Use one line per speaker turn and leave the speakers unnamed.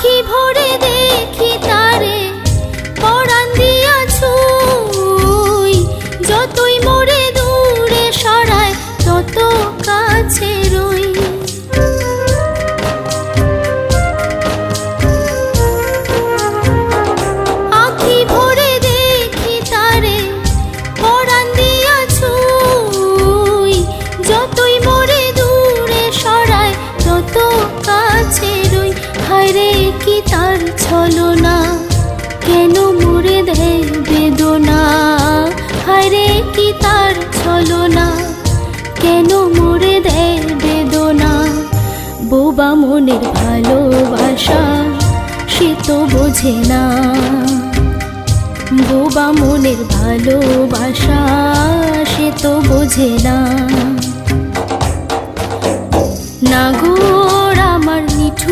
আখি ভরে দেখি তারে পরাণ দিয়া ছুঁই, যতই মোরে দূরে সরায় তত কাছে রই। আখি ভরে দেখি তারে পরাণ দিয়া ছুঁই, যতই মোরে দূরে সরায় তত কাছে রই। হায়রে কি তার ছলনা, কেন মোরে দেয় বেদনা। হায়রে কি তার ছলনা, কেন মোরে দেয় বেদনা। বোবা মনের ভালোবাসা সে তো বোঝে না, বোবা মনের ভালোবাসা সে তো বোঝে না। নাগর আমার নিঠুর